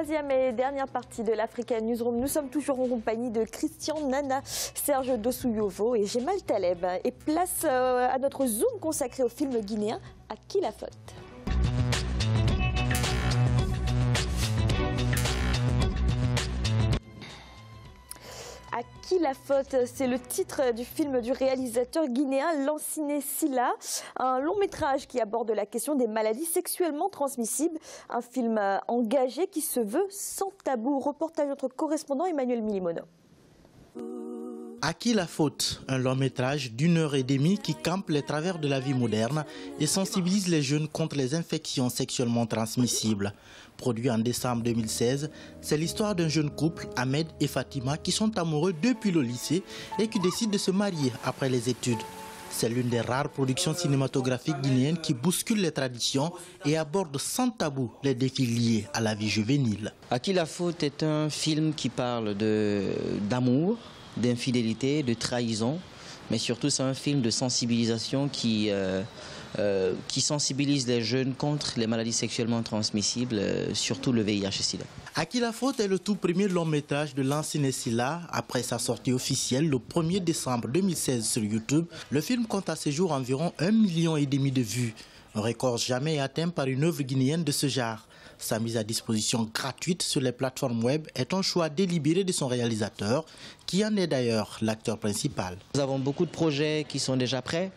Troisième et dernière partie de l'Africa Newsroom. Nous sommes toujours en compagnie de Christian Nana, Serge Dossouyavo et Jemal Taleb. Et place à notre zoom consacré au film guinéen À qui la faute? À qui la faute? C'est le titre du film du réalisateur guinéen Lanciné Silla, un long métrage qui aborde la question des maladies sexuellement transmissibles, un film engagé qui se veut sans tabou. Reportage de notre correspondant Emmanuel Milimono. À qui la faute? Un long métrage d'1h30 qui campe les travers de la vie moderne et sensibilise les jeunes contre les infections sexuellement transmissibles. Produit en décembre 2016, c'est l'histoire d'un jeune couple, Ahmed et Fatima, qui sont amoureux depuis le lycée et qui décident de se marier après les études. C'est l'une des rares productions cinématographiques guinéennes qui bouscule les traditions et aborde sans tabou les défis liés à la vie juvénile. À qui la faute est un film qui parle d'amour, d'infidélité, de trahison, mais surtout c'est un film de sensibilisation qui sensibilise les jeunes contre les maladies sexuellement transmissibles, surtout le VIH et SIDA. À qui la faute est le tout premier long métrage de Lanciné Silla. Après sa sortie officielle le 1er décembre 2016 sur YouTube, le film compte à ce jour environ 1,5 million de vues. Un record jamais atteint par une œuvre guinéenne de ce genre. Sa mise à disposition gratuite sur les plateformes web est un choix délibéré de son réalisateur, qui en est d'ailleurs l'acteur principal. Nous avons beaucoup de projets qui sont déjà prêts,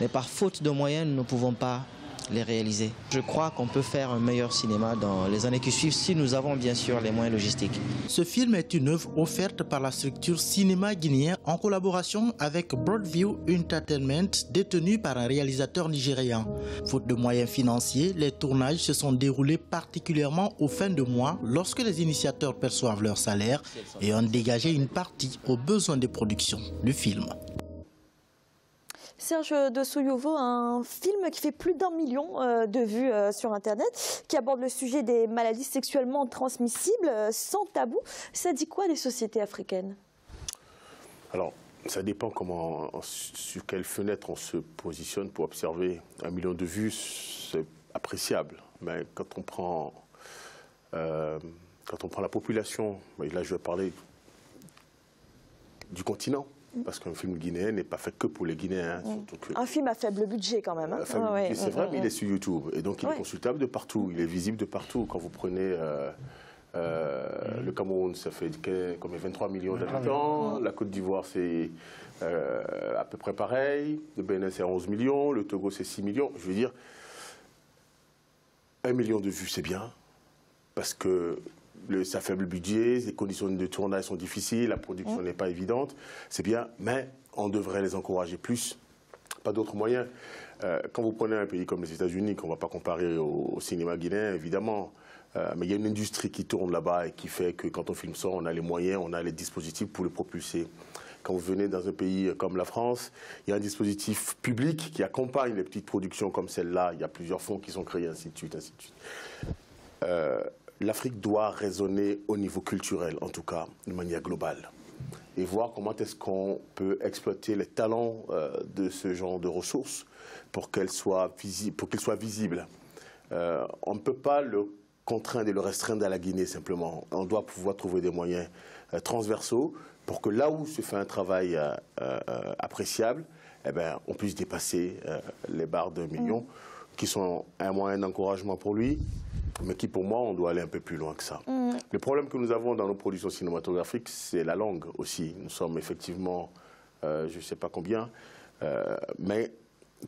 mais par faute de moyens, nous ne pouvons pas les réaliser. Je crois qu'on peut faire un meilleur cinéma dans les années qui suivent si nous avons bien sûr les moyens logistiques. Ce film est une œuvre offerte par la structure Cinéma Guinéen en collaboration avec Broadview Entertainment, détenue par un réalisateur nigérian. Faute de moyens financiers, les tournages se sont déroulés particulièrement aux fins de mois lorsque les initiateurs perçoivent leur salaire et ont dégagé une partie aux besoins de production du film. Serge Dossouyavo, un film qui fait plus d'1 million de vues sur Internet, qui aborde le sujet des maladies sexuellement transmissibles sans tabou. Ça dit quoi des sociétés africaines? Alors, ça dépend sur quelle fenêtre on se positionne pour observer 1 million de vues, c'est appréciable. Mais quand on prend la population, et là je vais parler du continent, parce qu'un film guinéen n'est pas fait que pour les Guinéens. Un film à faible budget quand même. Hein. C'est vrai, mais il est sur YouTube. Et donc il est consultable de partout, il est visible de partout. Quand vous prenez le Cameroun, ça fait comme 23 millions d'habitants. La Côte d'Ivoire, c'est à peu près pareil. Le Bénin, c'est 11 millions. Le Togo, c'est 6 millions. Je veux dire, 1 million de vues, c'est bien. Parce que ça faible budget, les conditions de tournage sont difficiles, la production n'est pas évidente, c'est bien, mais on devrait les encourager plus. Pas d'autres moyens. Quand vous prenez un pays comme les États-Unis, qu'on ne va pas comparer au cinéma guinéen, évidemment, mais il y a une industrie qui tourne là-bas et qui fait que quand on filme ça, on a les moyens, on a les dispositifs pour le propulser. Quand vous venez dans un pays comme la France, il y a un dispositif public qui accompagne les petites productions comme celle-là. Il y a plusieurs fonds qui sont créés, ainsi de suite, ainsi de suite. L'Afrique doit raisonner au niveau culturel, en tout cas, de manière globale, et voir comment est-ce qu'on peut exploiter les talents de ce genre de ressources pour qu'elles soient visibles. On ne peut pas le contraindre et le restreindre à la Guinée simplement. On doit pouvoir trouver des moyens transversaux pour que là où se fait un travail appréciable, eh bien, on puisse dépasser les barres d'1 million, qui sont un moyen d'encouragement pour lui, mais qui, pour moi, on doit aller un peu plus loin que ça. Le problème que nous avons dans nos productions cinématographiques, c'est la langue aussi. Nous sommes effectivement, je ne sais pas combien, mais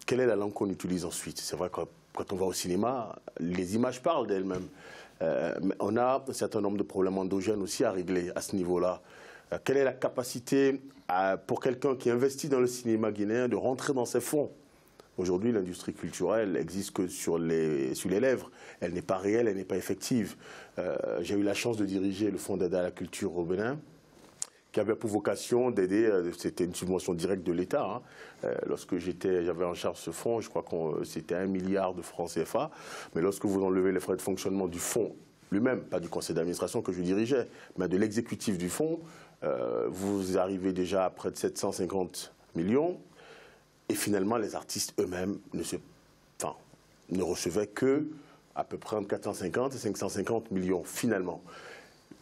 quelle est la langue qu'on utilise ensuite? C'est vrai que quand on va au cinéma, les images parlent d'elles-mêmes. Mais on a un certain nombre de problèmes endogènes aussi à régler à ce niveau-là. Quelle est la capacité pour quelqu'un qui investit dans le cinéma guinéen de rentrer dans ses fonds? Aujourd'hui, l'industrie culturelle existe que sur les lèvres. Elle n'est pas réelle, elle n'est pas effective. J'ai eu la chance de diriger le Fonds d'aide à la culture au Bénin, qui avait pour vocation d'aider, c'était une subvention directe de l'État. Lorsque j'avais en charge ce fonds, je crois que c'était 1 milliard de francs CFA. Mais lorsque vous enlevez les frais de fonctionnement du fonds lui-même, pas du conseil d'administration que je dirigeais, mais de l'exécutif du fonds, vous arrivez déjà à près de 750 millions. Et finalement, les artistes eux-mêmes ne recevaient que à peu près entre 450 et 550 millions, finalement.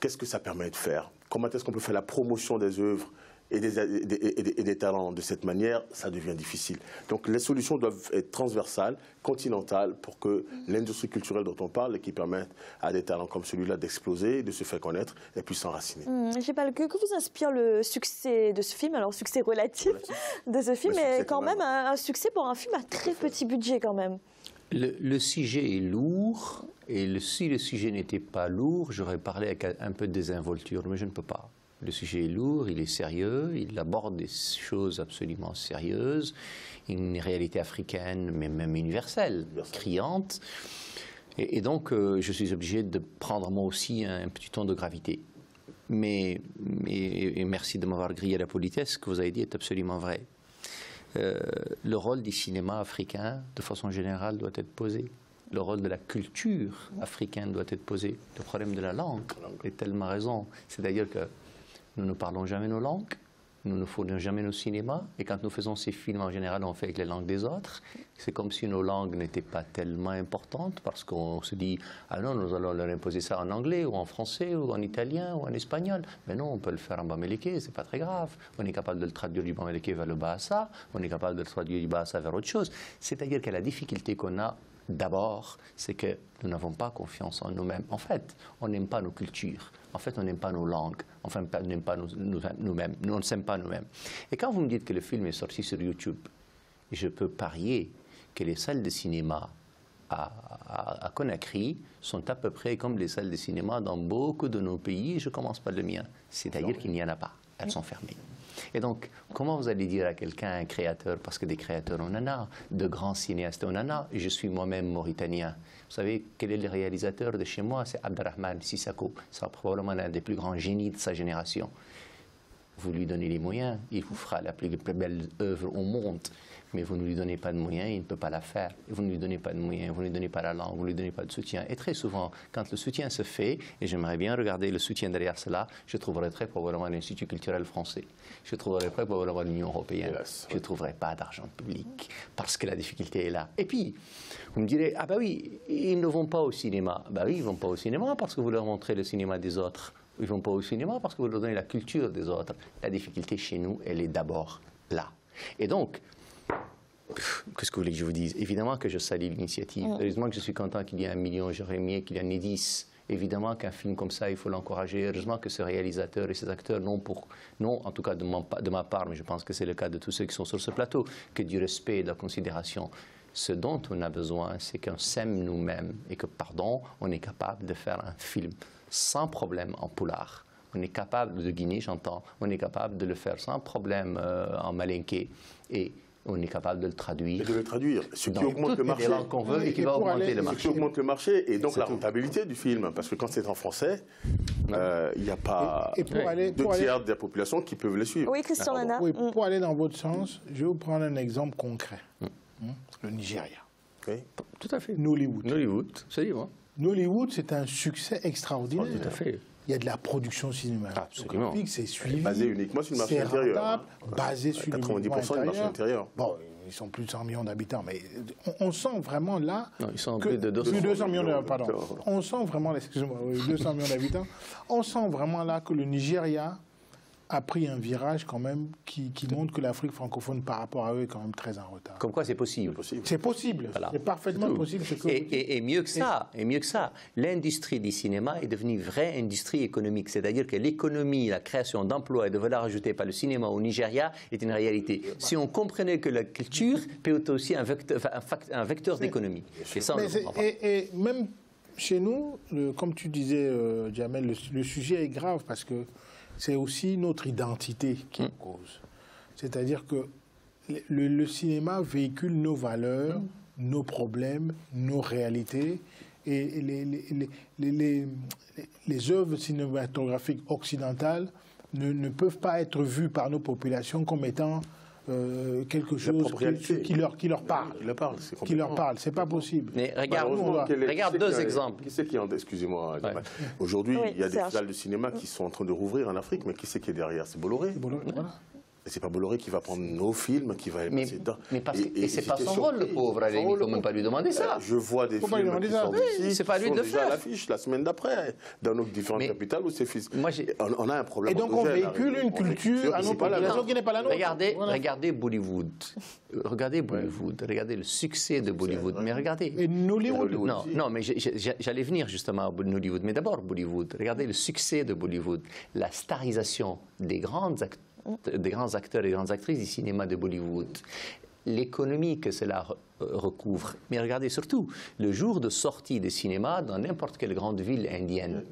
Qu'est-ce que ça permet de faire? Comment est-ce qu'on peut faire la promotion des œuvres et des talents de cette manière? Ça devient difficile. Donc les solutions doivent être transversales, continentales, pour que l'industrie culturelle dont on parle et qui permet à des talents comme celui-là d'exploser, de se faire connaître et puis s'enraciner. Je sais pas, que vous inspire le succès de ce film? Alors succès relatif de ce film, mais quand même un succès pour un film à très petit budget quand même. Le sujet est lourd, et si le sujet n'était pas lourd, j'aurais parlé avec un peu de désinvolture, mais je ne peux pas. Le sujet est lourd, il est sérieux, il aborde des choses absolument sérieuses, une réalité africaine, mais même universelle, criante. Et donc, je suis obligé de prendre moi aussi un petit ton de gravité. Mais merci de m'avoir grillé la politesse, ce que vous avez dit est absolument vrai. Le rôle du cinéma africain, de façon générale, doit être posé. Le rôle de la culture africaine doit être posé. Le problème de la langue est tellement raison. C'est-à-dire que nous ne parlons jamais nos langues, nous ne fournissons jamais nos cinémas, et quand nous faisons ces films, en général, on fait avec les langues des autres. C'est comme si nos langues n'étaient pas tellement importantes, parce qu'on se dit « Ah non, nous allons leur imposer ça en anglais, ou en français, ou en italien, ou en espagnol. » Mais non, on peut le faire en bamileke, c'est pas très grave. On est capable de le traduire du bamileke vers le bahasa, on est capable de le traduire du bahasa vers autre chose. C'est-à-dire que la difficulté qu'on a, d'abord, c'est que nous n'avons pas confiance en nous-mêmes. En fait, on n'aime pas nos cultures. En fait, on n'aime pas nos langues. Enfin, on n'aime pas nous-mêmes. Nous, on ne s'aime pas nous-mêmes. Et quand vous me dites que le film est sorti sur YouTube, je peux parier que les salles de cinéma à Conakry sont à peu près comme les salles de cinéma dans beaucoup de nos pays, et je ne commence par le mien. C'est-à-dire qu'il n'y en a pas. Elles sont fermées. Et donc, comment vous allez dire à quelqu'un, un créateur, parce que des créateurs on en a, de grands cinéastes on en a, et je suis moi-même mauritanien. Vous savez, quel est le réalisateur de chez moi? C'est Abderrahmane Sissako. C'est probablement l'un des plus grands génies de sa génération. Vous lui donnez les moyens, il vous fera la plus belle œuvre au monde. Mais vous ne lui donnez pas de moyens, il ne peut pas la faire. Vous ne lui donnez pas de moyens, vous ne lui donnez pas la langue, vous ne lui donnez pas de soutien. Et très souvent, quand le soutien se fait, et j'aimerais bien regarder le soutien derrière cela, je trouverai très probablement l'Institut culturel français. Je trouverai très probablement l'Union européenne. Je ne trouverai pas d'argent public, parce que la difficulté est là. Et puis, vous me direz, ah ben oui, ils ne vont pas au cinéma. Ben oui, ils ne vont pas au cinéma parce que vous leur montrez le cinéma des autres. Ils ne vont pas au cinéma parce que vous leur donnez la culture des autres. La difficulté chez nous, elle est d'abord là. Et donc, qu'est-ce que vous voulez que je vous dise? Évidemment que je salue l'initiative. Heureusement que je suis content qu'il y ait 1 million, j'aurais aimé qu'il y en ait 10. Évidemment qu'un film comme ça, il faut l'encourager. Heureusement que ce réalisateur et ces acteurs n'ont, en tout cas de ma part, mais je pense que c'est le cas de tous ceux qui sont sur ce plateau, que du respect et de la considération. Ce dont on a besoin, c'est qu'on s'aime nous-mêmes et que, on est capable de faire un film sans problème en poulard. On est capable de Guinée, j'entends. On est capable de le faire sans problème en malinké. Et on est capable de le traduire. Et de le traduire. Ce qui augmente le marché. Les langues qu'on veut et qui va augmenter le marché. Ce qui augmente le marché et donc la rentabilité du film. Parce que quand c'est en français, il n'y a pas 2 tiers de la population qui peuvent le suivre. Oui, Christian Lana. Oui, pour aller dans votre sens, je vais vous prendre un exemple concret. Le Nigeria. Oui. Tout à fait. Nollywood. Nollywood, c'est libre. Nollywood, c'est un succès extraordinaire. Oh, tout à fait. Il y a de la production cinématographique, c'est suivi. Basé uniquement sur le marché intérieur. Basé sur 90% du marché intérieur. Bon, ils sont plus de 100 millions d'habitants, mais on sent vraiment là... Non, ils sont plus de 200 millions d'habitants. Pardon. On sent vraiment, excusez-moi, 200 millions d'habitants. On sent vraiment là que le Nigeria a pris un virage quand même qui montre que l'Afrique francophone par rapport à eux est quand même très en retard. Comme quoi c'est possible. C'est possible, voilà. C'est parfaitement possible. Et mieux que ça, l'industrie du cinéma est devenue une vraie industrie économique. C'est-à-dire que l'économie, la création d'emplois et de valeur ajoutée par le cinéma au Nigeria est une réalité. Si on comprenait que la culture peut être aussi un vecteur d'économie. Et même chez nous, comme tu disais, Djamel, le sujet est grave parce que c'est aussi notre identité qui est en cause. C'est-à-dire que le cinéma véhicule nos valeurs, nos problèmes, nos réalités. Et les œuvres cinématographiques occidentales ne peuvent pas être vues par nos populations comme étant quelque chose qui leur parle. Qui leur parle, c'est pas possible. Mais regarde 2 exemples. Qui c'est qui en... Excusez-moi. Ouais. Aujourd'hui, il y a des salles de cinéma qui sont en train de rouvrir en Afrique, mais qui c'est qui est derrière? C'est Bolloré. Voilà. c'est pas Bolloré qui va prendre nos films, qui va les passer dedans. Mais parce que c'est pas son rôle, le pauvre. Allez, il ne faut même pas lui demander ça. Je vois des films qui sortent d'ici, c'est pas lui de le faire. À l'affiche la semaine d'après, dans nos différentes capitales où c'est fils. On a un problème. Et donc on véhicule une culture à nos populations qui n'est pas la nôtre. Regardez Bollywood. Regardez Bollywood. Regardez le succès de Bollywood. Mais regardez. Et Nollywood. Non, mais j'allais venir justement à Nollywood. Mais d'abord Bollywood. Regardez le succès de Bollywood. La starisation des grands acteurs et grandes actrices du cinéma de Bollywood. L'économie que cela recouvre. Mais regardez surtout, le jour de sortie des cinémas dans n'importe quelle grande ville indienne,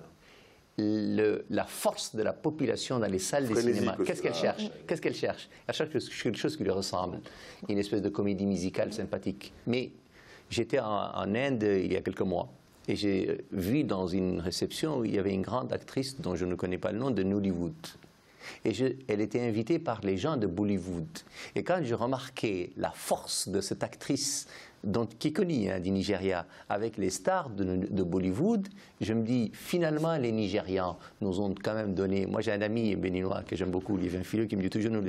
la force de la population dans les salles des cinémas, qu'est-ce qu'elle cherche? Qu'est-ce qu'elle cherche? Elle cherche quelque chose qui lui ressemble. Une espèce de comédie musicale sympathique. Mais j'étais en Inde il y a quelques mois. Et j'ai vu dans une réception où il y avait une grande actrice dont je ne connais pas le nom, de Nollywood. Et elle était invitée par les gens de Bollywood. Et quand je remarquais la force de cette actrice, qui est connue du Nigeria, avec les stars de Bollywood, je me dis, finalement, les Nigérians nous ont quand même donné... Moi, j'ai un ami béninois que j'aime beaucoup, Livin Fileux, qui me dit toujours, nous,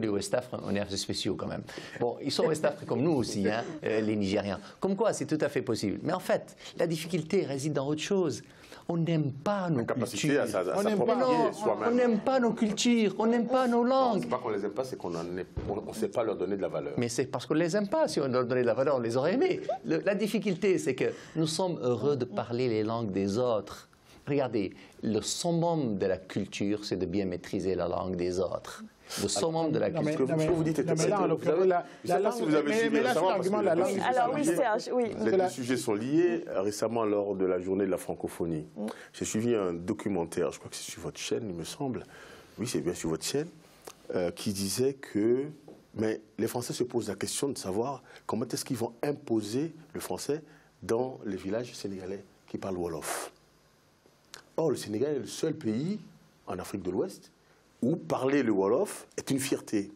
les West Africains, on est assez spéciaux quand même. Bon, ils sont West Africains comme nous aussi, les Nigérians. Comme quoi, c'est tout à fait possible. Mais en fait, la difficulté réside dans autre chose. On n'aime pas nos cultures. On n'aime pas nos cultures, on n'aime pas nos langues. C'est pas qu'on les aime pas, c'est qu'on ne sait pas leur donner de la valeur. Mais c'est parce qu'on ne les aime pas. Si on leur donnait de la valeur, on les aurait aimés. La difficulté, c'est que nous sommes heureux de parler les langues des autres. Regardez, le summum de la culture, c'est de bien maîtriser la langue des autres. Le summum de la culture. Ce que vous dites est excellent. Mais là, c'est l'argument de la langue. Alors oui, Serge, oui. Les sujets sont liés. Récemment, lors de la journée de la francophonie, j'ai suivi un documentaire, je crois que c'est sur votre chaîne, il me semble. Oui, c'est bien sur votre chaîne, qui disait que les Français se posent la question de savoir comment est-ce qu'ils vont imposer le français dans les villages sénégalais qui parlent Wolof. Or, le Sénégal est le seul pays en Afrique de l'Ouest où parler le Wolof est une fierté.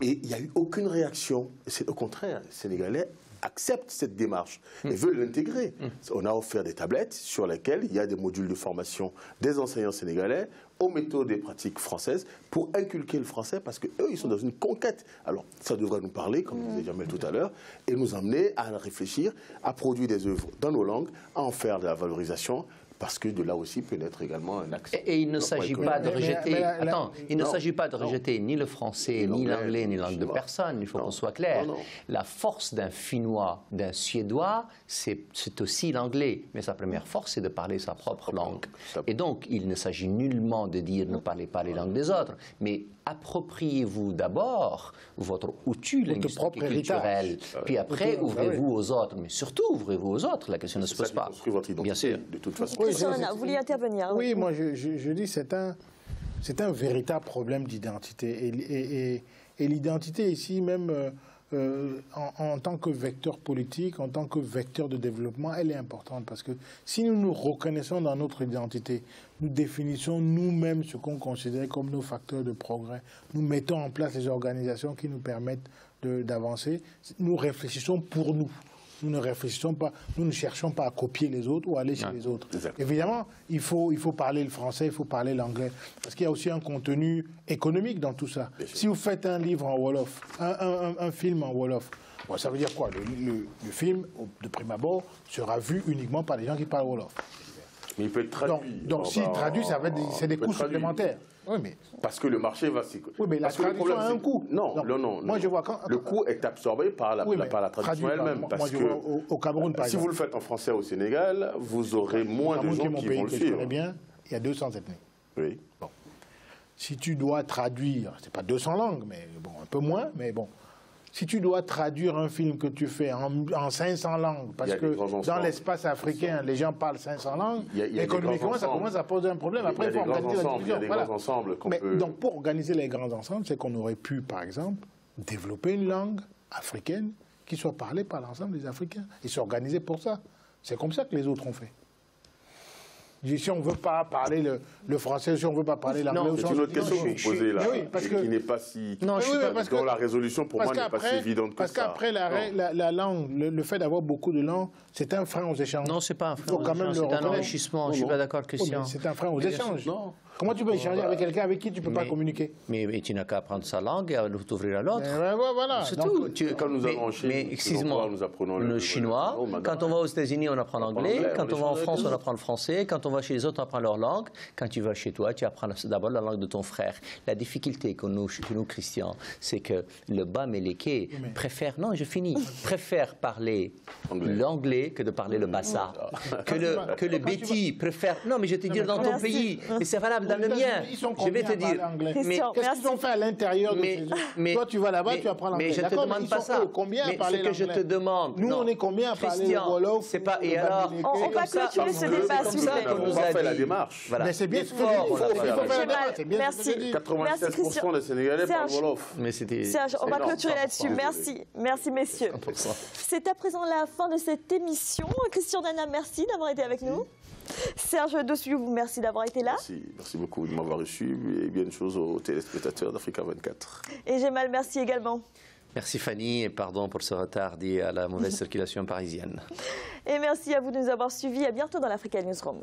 Et il n'y a eu aucune réaction. C'est au contraire, les Sénégalais acceptent cette démarche et veulent l'intégrer. On a offert des tablettes sur lesquelles il y a des modules de formation des enseignants sénégalais aux méthodes et pratiques françaises pour inculquer le français parce qu'eux, ils sont dans une conquête. Alors, ça devrait nous parler, comme disait Jamel tout à l'heure, et nous emmener à réfléchir, à produire des œuvres dans nos langues, à en faire de la valorisation, parce que de là aussi peut naître également un accès. Et il ne s'agit pas de rejeter. Attends, il ne s'agit pas de rejeter ni le français, ni l'anglais, ni la langue de personne. Il faut qu'on soit clair. La force d'un Finnois, d'un Suédois, c'est aussi l'anglais. Mais sa première force, c'est de parler sa propre langue. Et donc, il ne s'agit nullement de dire ne parlez pas les langues des autres, mais appropriez-vous d'abord votre outil linguistique et culturel, puis après ouvrez-vous aux autres, mais surtout ouvrez-vous aux autres, la question ne se pose pas. Bien sûr. De toute façon. Oui, vous vouliez intervenir. Oui, moi je dis c'est un véritable problème d'identité. Et l'identité ici, même en tant que vecteur politique, en tant que vecteur de développement, elle est importante parce que si nous nous reconnaissons dans notre identité, nous définissons nous-mêmes ce qu'on considère comme nos facteurs de progrès, nous mettons en place les organisations qui nous permettent d'avancer, nous réfléchissons pour nous. Nous ne réfléchissons pas, nous ne cherchons pas à copier les autres ou à aller chez les autres. Exactement. Évidemment, il faut parler le français, il faut parler l'anglais, parce qu'il y a aussi un contenu économique dans tout ça. Si vous faites un livre en Wolof, un film en Wolof, bon, ça veut dire quoi? Le film, de prime abord, sera vu uniquement par les gens qui parlent Wolof. Mais il peut être traduit. Donc s'il traduit, c'est des coûts supplémentaires. Oui, mais... Parce que le marché va s'y... Oui, mais la traduction a un coût. Non. Moi, je vois le coût est absorbé par la traduction elle-même. Moi, je vois au Cameroun, par exemple. Si vous le faites en français au Sénégal, vous aurez moins de gens qui vont le suivre. Je connais bien, il y a 200 ethnies. Oui. Bon. Si tu dois traduire, c'est pas 200 langues, mais bon, un peu moins, mais bon. Si tu dois traduire un film que tu fais en 500 langues, parce que dans l'espace africain, les gens parlent 500 langues, économiquement, ça commence à poser un problème. Après, il faut organiser la diffusion. Voilà. Donc, pour organiser les grands ensembles, c'est qu'on aurait pu, par exemple, développer une langue africaine qui soit parlée par l'ensemble des Africains et s'organiser pour ça. C'est comme ça que les autres ont fait. Si on ne veut pas parler le français, si on ne veut pas parler l'anglais... C'est une autre question que vous posez là, qui n'est pas si... dont la résolution, pour moi, n'est pas si évidente que ça. Parce qu'après, la langue, le fait d'avoir beaucoup de langues, c'est un frein aux échanges. Non, ce n'est pas un frein aux échanges, c'est un enrichissement. Je ne suis pas d'accord, Christian. C'est un frein aux échanges. Comment tu peux échanger avec quelqu'un avec qui tu ne peux pas communiquer? Mais tu n'as qu'à apprendre sa langue et à t'ouvrir à l'autre. Voilà. C'est Donc, tout. Quand nous allons en Chine, mais excuse-moi, nous apprenons le chinois. Quand on va aux États-Unis, on apprend l'anglais. Quand on va en France, on apprend le français. Quand on va chez les autres, on apprend leur langue. Quand tu vas chez toi, tu apprends d'abord la langue de ton frère. La difficulté que nous Christians, c'est que le Bamileke préfère, non, je finis, préfère parler l'anglais que de parler le bassa. Que le Béti préfère. Non, mais je te dis dans ton pays, mais c'est valable dans le mien. Je vais te dire. Mais qu'est-ce qu'ils ont fait à l'intérieur de ces gens? Toi, tu vas là-bas, tu apprends l'anglais. Mais je ne te demande pas ça. Combien à parler l'anglais? Ce que je te demande. Nous, on est combien à parler le Wolof? C'est pas. Et alors, on va clôturer ce débat, s'il vous plaît. On va faire la démarche. Voilà. Mais c'est bien ce que je dis. Il faut faire la démarche. C'est bien ce que je dis. 96% des Sénégalais parlent Wolof. Serge, on va clôturer là-dessus. Merci messieurs. C'est à présent la fin de cette émission. Christian Dana, merci d'avoir été avec nous. Serge Dossuyouvou, merci d'avoir été là. Merci beaucoup de m'avoir reçu et bien de choses aux téléspectateurs d'Africa 24. Et Gemal, merci également. Merci Fanny et pardon pour ce retard dû à la mauvaise circulation parisienne. Et merci à vous de nous avoir suivis. À bientôt dans l'Africa Newsroom.